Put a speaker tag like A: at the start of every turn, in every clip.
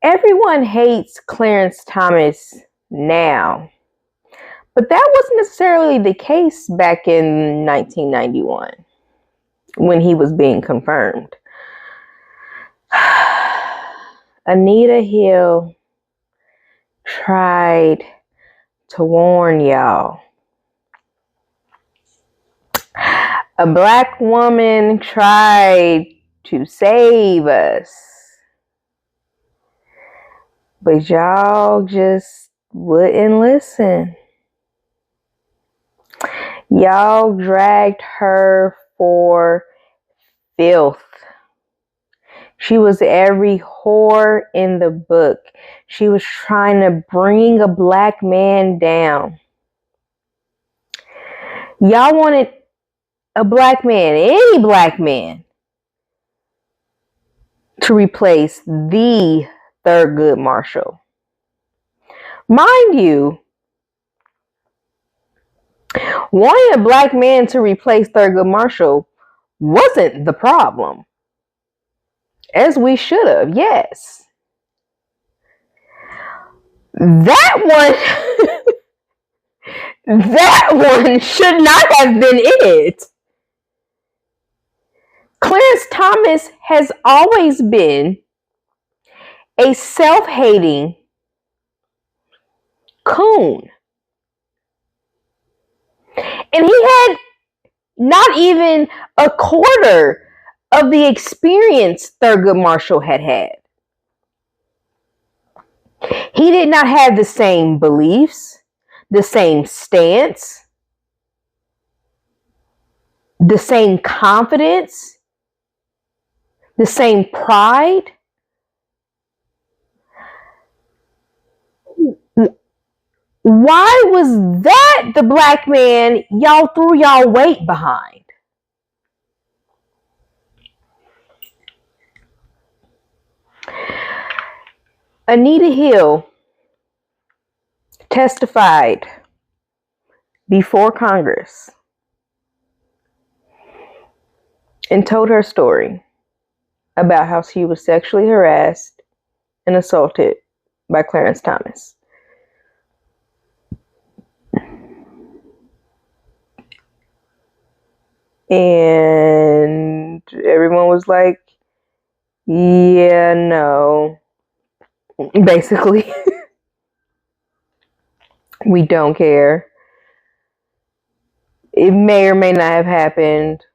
A: Everyone hates Clarence Thomas now, but that wasn't necessarily the case back in 1991 when he was being confirmed. Anita Hill tried to warn y'all. A black woman tried to save us. But y'all just wouldn't listen. Y'all dragged her for filth. She was every whore in the book. She was trying to bring a black man down. Y'all wanted a black man, any black man, to replace the Thurgood Marshall. Mind you, wanting a black man to replace Thurgood Marshall wasn't the problem. As we should have, yes. That one should not have been it. Clarence Thomas has always been a self-hating coon. And he had not even a quarter of the experience Thurgood Marshall had had. He did not have the same beliefs, the same stance, the same confidence, the same pride. Why was that the black man y'all threw y'all weight behind? Anita Hill testified before Congress and told her story about how she was sexually harassed and assaulted by Clarence Thomas. And everyone was like, yeah, no. Basically, we don't care. It may or may not have happened.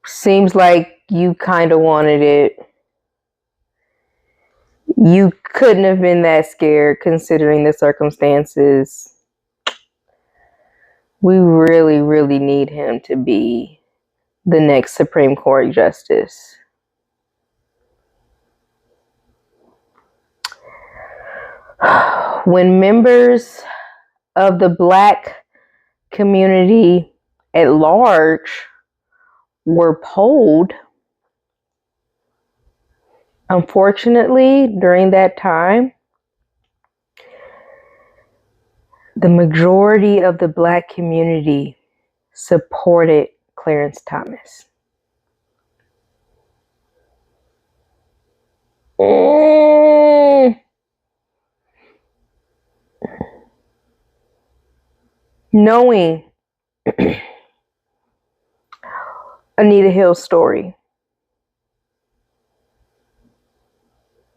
A: Seems like you kind of wanted it. You couldn't have been that scared considering the circumstances. We really, really need him to be the next Supreme Court justice. When members of the black community at large were polled, unfortunately, during that time, the majority of the black community supported Clarence Thomas. Knowing Anita Hill's story,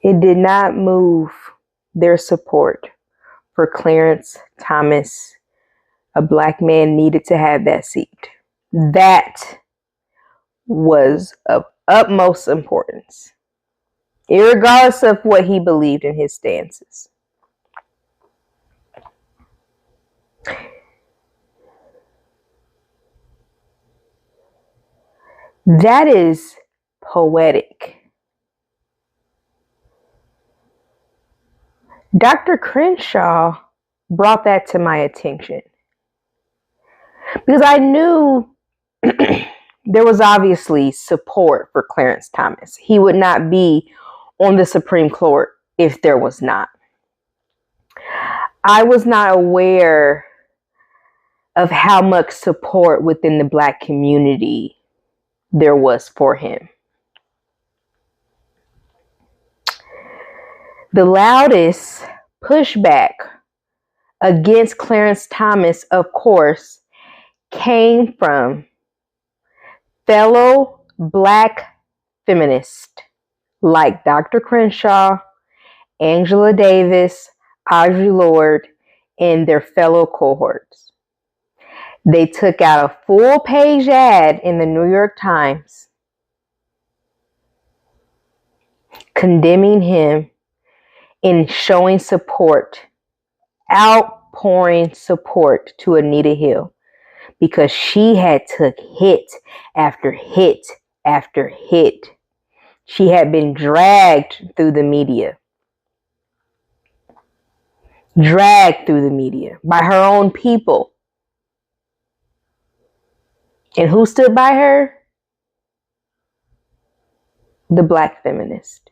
A: it did not move their support for Clarence Thomas. A black man needed to have that seat. That was of utmost importance, irregardless of what he believed in his stances. That is poetic. Dr. Crenshaw brought that to my attention because I knew there was obviously support for Clarence Thomas. He would not be on the Supreme Court if there was not. I was not aware of how much support within the black community there was for him. The loudest pushback against Clarence Thomas, of course, came from fellow Black feminists like Dr. Crenshaw, Angela Davis, Audre Lorde, and their fellow cohorts. They took out a full-page ad in the New York Times condemning him and showing support, outpouring support to Anita Hill, because she had took hit after hit after hit. She had been dragged through the media by her own people. And who stood by her? The Black feminist.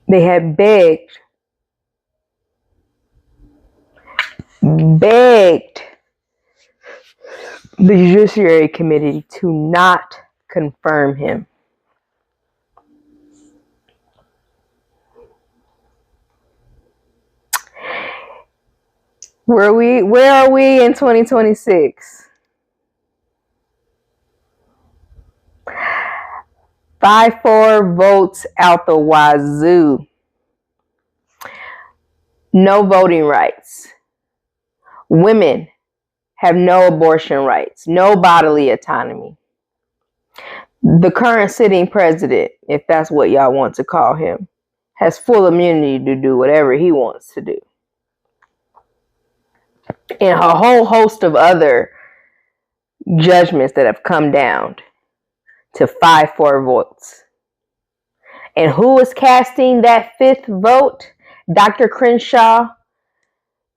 A: They had begged the Judiciary Committee to not confirm him. Where are we in 2026? 5-4 votes out the wazoo. No voting rights. Women have no abortion rights, no bodily autonomy. The current sitting president, if that's what y'all want to call him, has full immunity to do whatever he wants to do. And a whole host of other judgments that have come down to 5-4 votes. And who is casting that fifth vote? Dr. Crenshaw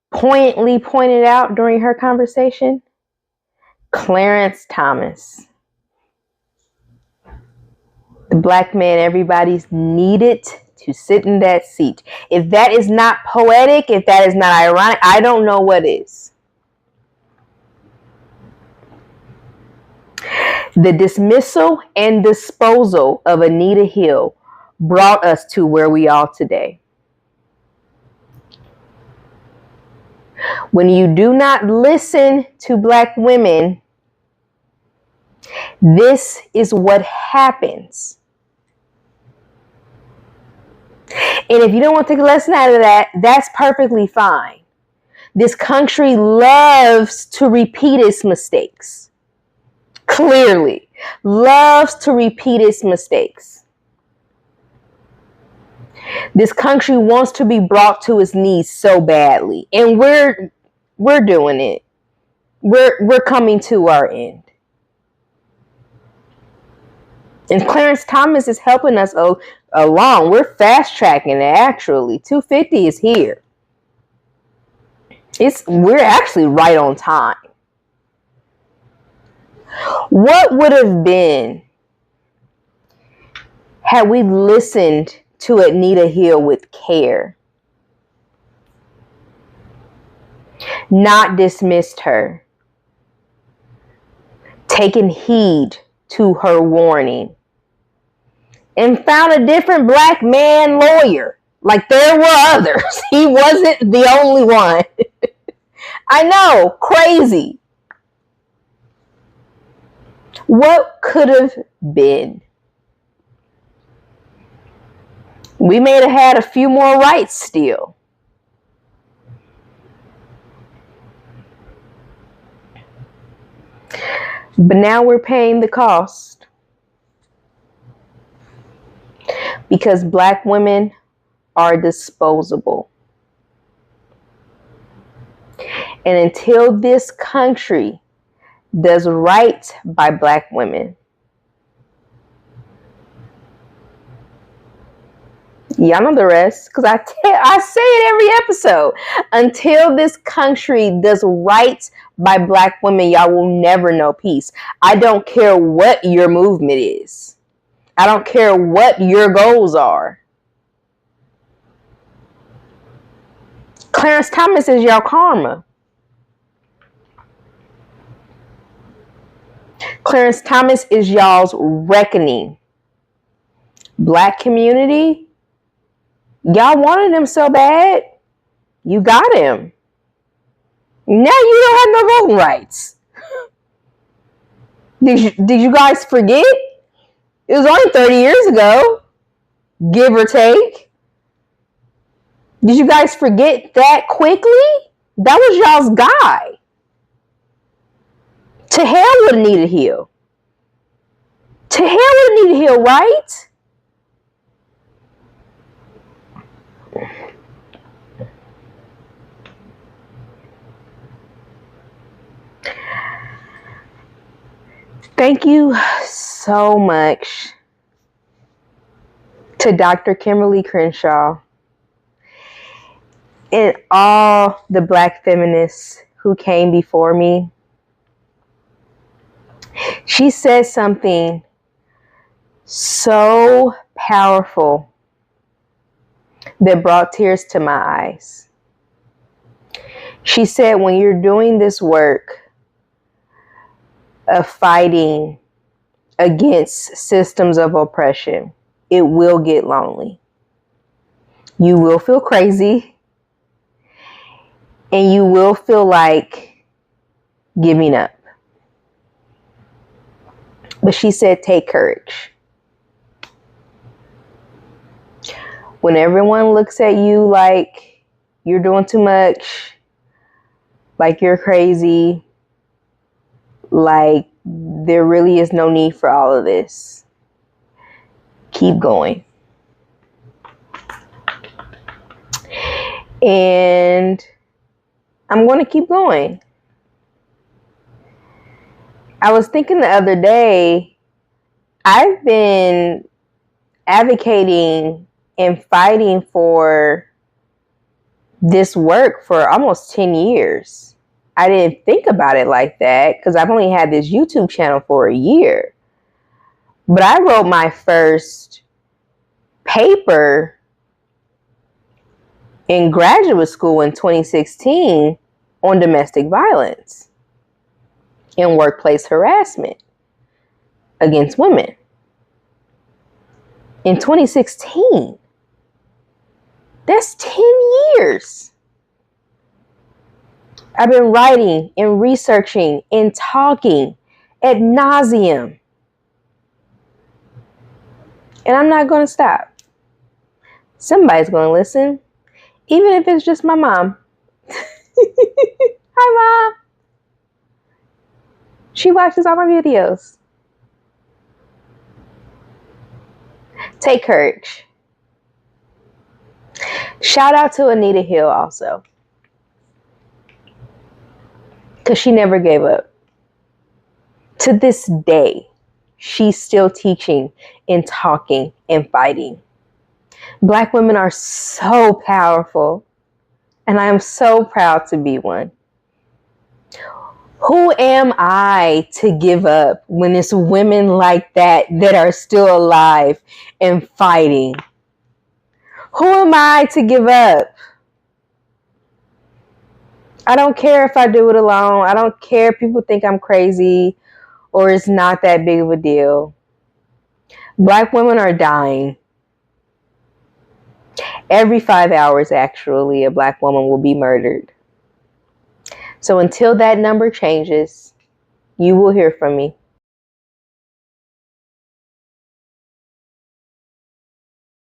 A: poignantly pointed out during her conversation. Clarence Thomas. The Black man everybody's needed to sit in that seat. If that is not poetic, if that is not ironic, I don't know what is. The dismissal and disposal of Anita Hill brought us to where we are today. When you do not listen to Black women, this is what happens. And if you don't want to take a lesson out of that, that's perfectly fine. This country loves to repeat its mistakes. Clearly, loves to repeat its mistakes. This country wants to be brought to its knees so badly, and we're doing it. We're coming to our end. And Clarence Thomas is helping us along. We're fast tracking it, actually. 250 is here. We're actually right on time. What would have been had we listened to Anita Hill with care, not dismissed her, taken heed to her warning, and found a different Black man lawyer? Like, there were others. He wasn't the only one. I know, crazy. What could have been? We may have had a few more rights still. But now we're paying the cost. Because Black women are disposable. And until this country does right by Black women, y'all know the rest, because I say it every episode. Until this country does right by Black women, y'all will never know peace. I don't care what your movement is. I don't care what your goals are. Clarence Thomas is your karma. Clarence Thomas is y'all's reckoning. Black community, Y'all wanted him so bad. You got him. Now you don't have no voting rights. Did you guys forget? It was only 30 years ago, give or take. Did you guys forget that quickly? That was y'all's guy. To hell with Anita Hill. To hell with Anita Hill, right? Thank you so much to Dr. Kimberle Crenshaw and all the Black feminists who came before me. She said something so powerful that brought tears to my eyes. She said, when you're doing this work of fighting against systems of oppression, it will get lonely. You will feel crazy, and you will feel like giving up. But she said, take courage. When everyone looks at you like you're doing too much, like you're crazy, like there really is no need for all of this, keep going. And I'm going to keep going. I was thinking the other day, I've been advocating and fighting for this work for almost 10 years. I didn't think about it like that because I've only had this YouTube channel for a year. But I wrote my first paper in graduate school in 2016 on domestic violence and workplace harassment against women. In 2016. That's 10 years. I've been writing and researching and talking ad nauseum. And I'm not going to stop. Somebody's going to listen, even if it's just my mom. Hi, Mom. She watches all my videos. Take courage. Shout out to Anita Hill also, because she never gave up. To this day, she's still teaching and talking and fighting. Black women are so powerful, and I am so proud to be one. Who am I to give up when it's women like that that are still alive and fighting? Who am I to give up? I don't care if I do it alone. I don't care if people think I'm crazy or it's not that big of a deal. Black women are dying. Every 5 hours, actually, a Black woman will be murdered. So until that number changes, you will hear from me.